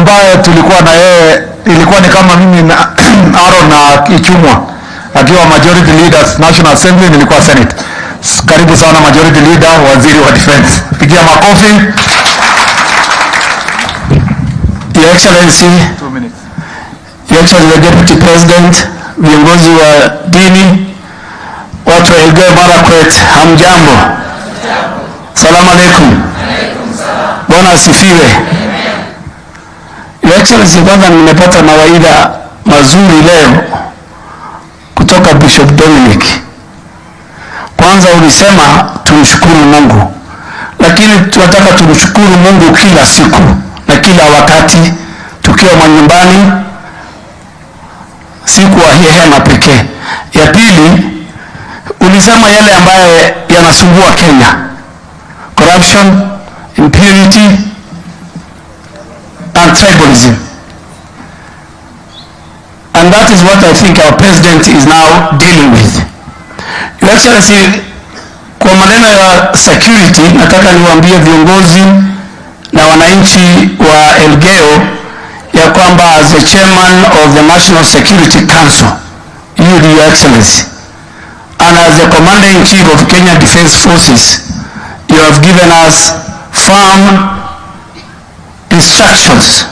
ambaye tulikuwa na yeye ilikuwa ni kama mimi na Aaron na Ichumwa akiwa majority leaders National Assembly, nilikuwa Senate. Karibu sana majority leader, waziri wa defense. Pigia makofi. Your Excellency, 2 minutes. Your Excellency the Deputy President, viongozi wa dini, watu wa Elgeyo Marakwet, hamjambo? Salamu alaikum. Bwana asifiwe. Your Excellency, kwanza nimepata mawaidha mazuri leo kutoka Bishop Dominic. Kwanza ulisema tumshukuru Mungu, lakini tunataka tumshukuru Mungu kila siku na kila wakati tukiwa manyumbani, siku wa hema pekee. Ya pili, ulisema yale ambaye yanasumbua Kenya: corruption, impunity and tribalism. And that is what I think our president is now dealing with. Your Excellency, kwa maneno ya security, nataka niwaambie viongozi na wananchi wa Elgeyo ya kwamba as the chairman of the National Security Council, you, Your Excellency, and as the Commander-in-Chief of Kenya Defense Forces, you have given us firm instructions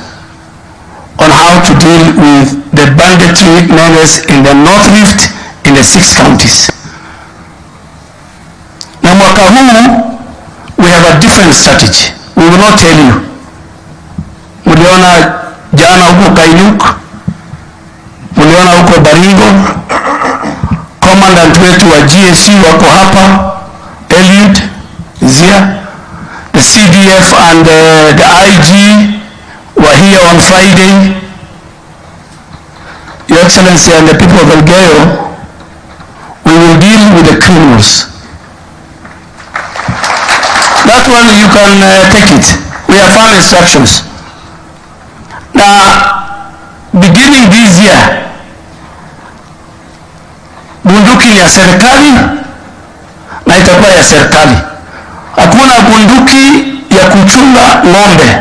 on how to deal with the banditry menace in the North Rift in the 6 counties. Na mwaka huu, we have a different strategy. We will not tell you. Muliona jana huko Kainuk, muliona huko Baringo, commandant wetu wa GSU wako hapa, Eliud is here, the CDF and the IG were here on Friday. Your Excellency and the people of Elgeyo, we will deal with the criminals. That one you can take it. We have found instructions. Now, beginning this year, bunduki ni ya serikali na itakuwa ya serikali. Hakuna bunduki ya kuchunga ngombe.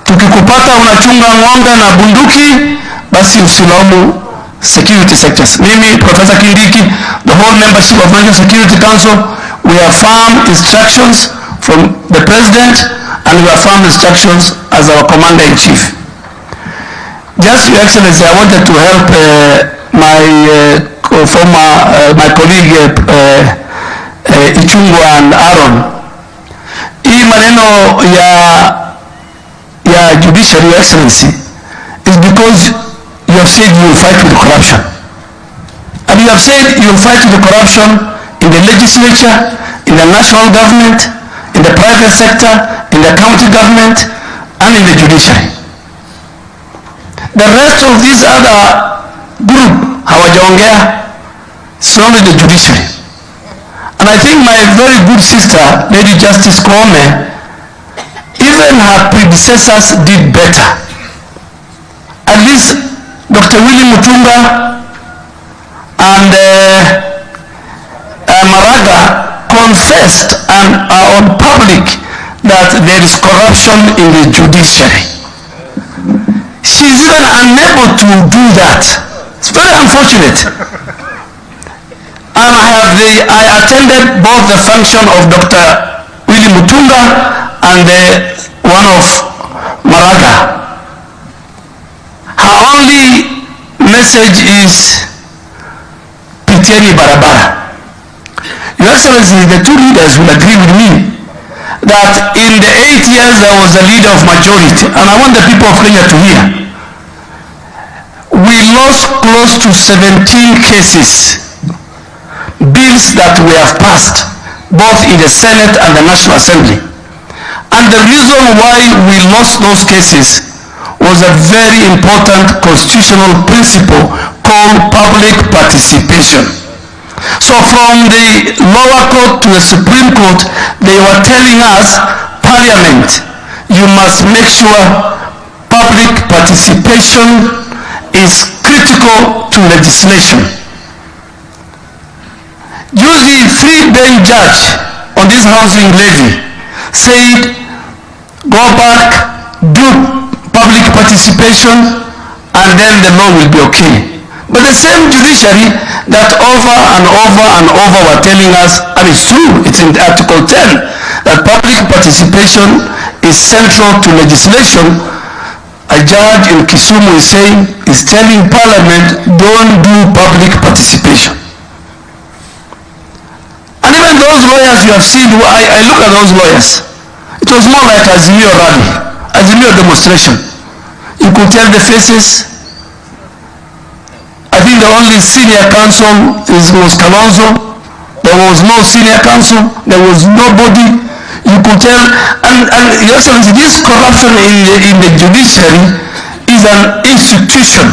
Tukikupata unachunga ngombe na bunduki, basi usilaumu security sectors. Mimi, Professor Kindiki, the whole membership of National Security Council, we have firm instructions from the President and we have firm instructions as our Commander-in-Chief. Just, Your Excellency, I wanted to help my colleague Ichungwa and Aaron. Hii maneno ya judiciary, Your Excellency, is because you have said you will fight with corruption. And you have said you will fight with the corruption in the legislature, in the national government, in the private sector, in the county government, and in the judiciary. The rest of this other group, hawajaongea, it's only the judiciary. And I think my very good sister, Lady Justice Ngombe, even her predecessors did better. At least Dr. Willie Mutunga and Maraga confessed and are on public that there is corruption in the judiciary. She is even unable to do that. It's very unfortunate. And I attended both the function of Dr. Willie Mutunga and the one of Maraga. Her only message is Pitieni Barabara. Your Excellency, the two leaders will agree with me that in the 8 years there was a leader of majority, and I want the people of Kenya to hear. We lost close to 17 cases, bills that we have passed, both in the Senate and the National Assembly. And the reason why we lost those cases was a very important constitutional principle called public participation. So from the lower court to the Supreme Court, they were telling us, Parliament, you must make sure public participation is critical to legislation. Usually, three-bench judge on this housing levy said, go back, do public participation, and then the law will be okay. But the same judiciary that over and over and over were telling us, and it's true, it's in Article 10, that public participation is central to legislation. A judge in Kisumu is telling Parliament, don't do public participation. And even those lawyers you have seen, I look at those lawyers, it was more like a Azimio rally, Azimio demonstration. You could tell the faces. I think the only senior counsel was Kalonzo. There was no senior counsel. There was nobody. You could tell. And Your Excellency, this corruption in the judiciary is an institution.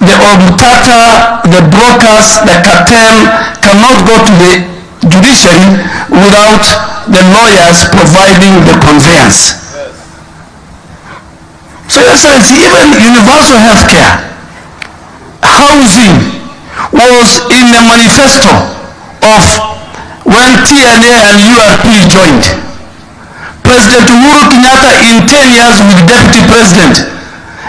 The mutata, the brokers, the cartel cannot go to the judiciary without the lawyers providing the conveyance. So Your Excellency, even universal health care, housing was in the manifesto of when TNA and URP joined. President Uhuru Kenyatta in 10 years with Deputy President,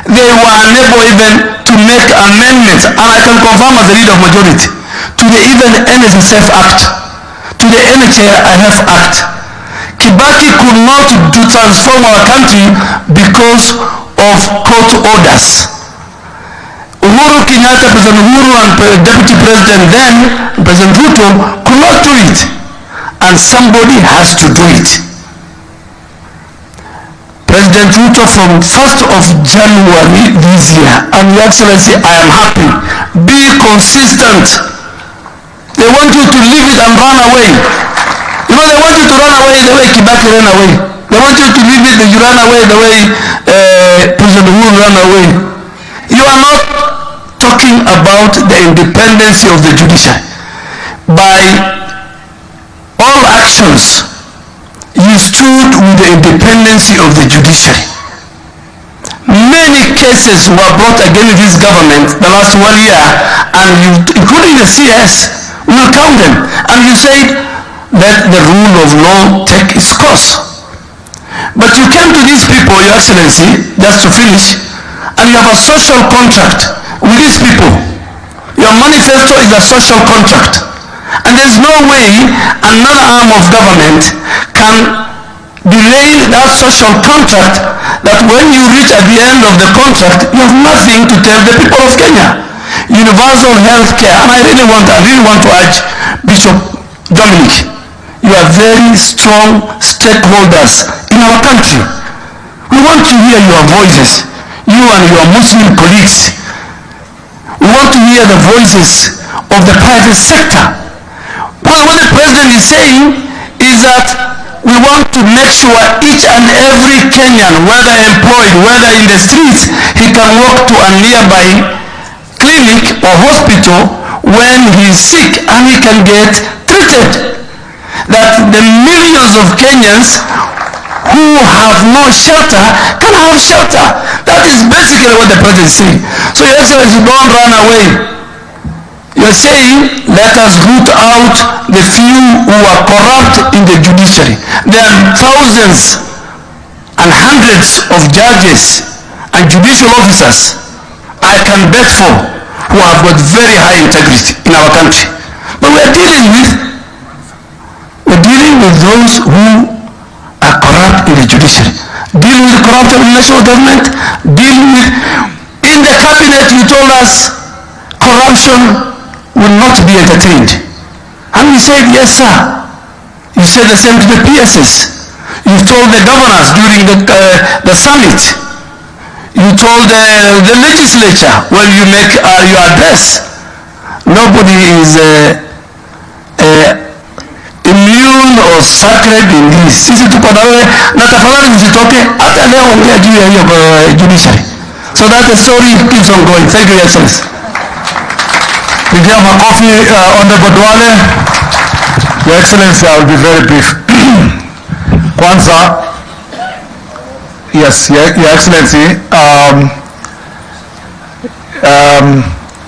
they were unable even to make amendments, and I can confirm as the leader of majority, to the even NSSF Act, to the NHIF Act. Kibaki could not transform our country because of court orders. Uhuru Kenyatta, President Uhuru and Deputy President then, President Ruto, could not do it. And somebody has to do it. President Ruto from 1st of January this year, and Your Excellency, I am happy. Be consistent. They want you to leave it and run away. You know, they want you to run away the way Kibaki ran away. They want you to leave it and you run away the way President Uhuru ran away. You are not talking about the independence of the judiciary. By all actions, you stood with the independence of the judiciary. Many cases were brought against this government the last 1 year, and you, including the CS, will count them. And you said, let the rule of law take its course. But you came to these people, Your Excellency, just to finish, and you have a social contract with these people. Your manifesto is a social contract. And there's no way another arm of government can delay that social contract, that when you reach at the end of the contract, you have nothing to tell the people of Kenya. Universal health care, and I really want to urge Bishop Dominic, you are very strong stakeholders in our country. We want to hear your voices, you and your Muslim colleagues. We want to hear the voices of the private sector. What the President is saying is that we want to make sure each and every Kenyan, whether employed, whether in the streets, he can walk to a nearby clinic or hospital when he is sick and he can get treated. That the millions of Kenyans who have no shelter can have shelter. That is basically what the President is saying. So Your Excellency, don't run away. You're saying, let us root out the few who are corrupt in the judiciary. There are thousands and hundreds of judges and judicial officers I can bet for who have got very high integrity in our country. But we're dealing with those who are corrupt in the judiciary. Dealing with corruption in national government, dealing with... In the cabinet you told us corruption will not be entertained. And we said, yes, sir. You said the same to the PSS. You told the governors during the summit. You told the legislature when you make your address. Nobody is immune or sacred in this. Sisi tuko nawe na tafadhali msitoke hata leo ongea juu ya hiyo judiciary. So that the story keeps on going. Thank you, Your Excellency. Pigia makofi Honorable Duale. Your Excellency, I will be very brief. Kwanza, yes, Your Excellency,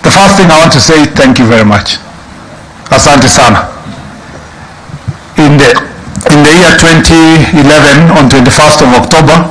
the first thing I want to say, thank you very much. Asante sana. In the year 2011, on 21st of October,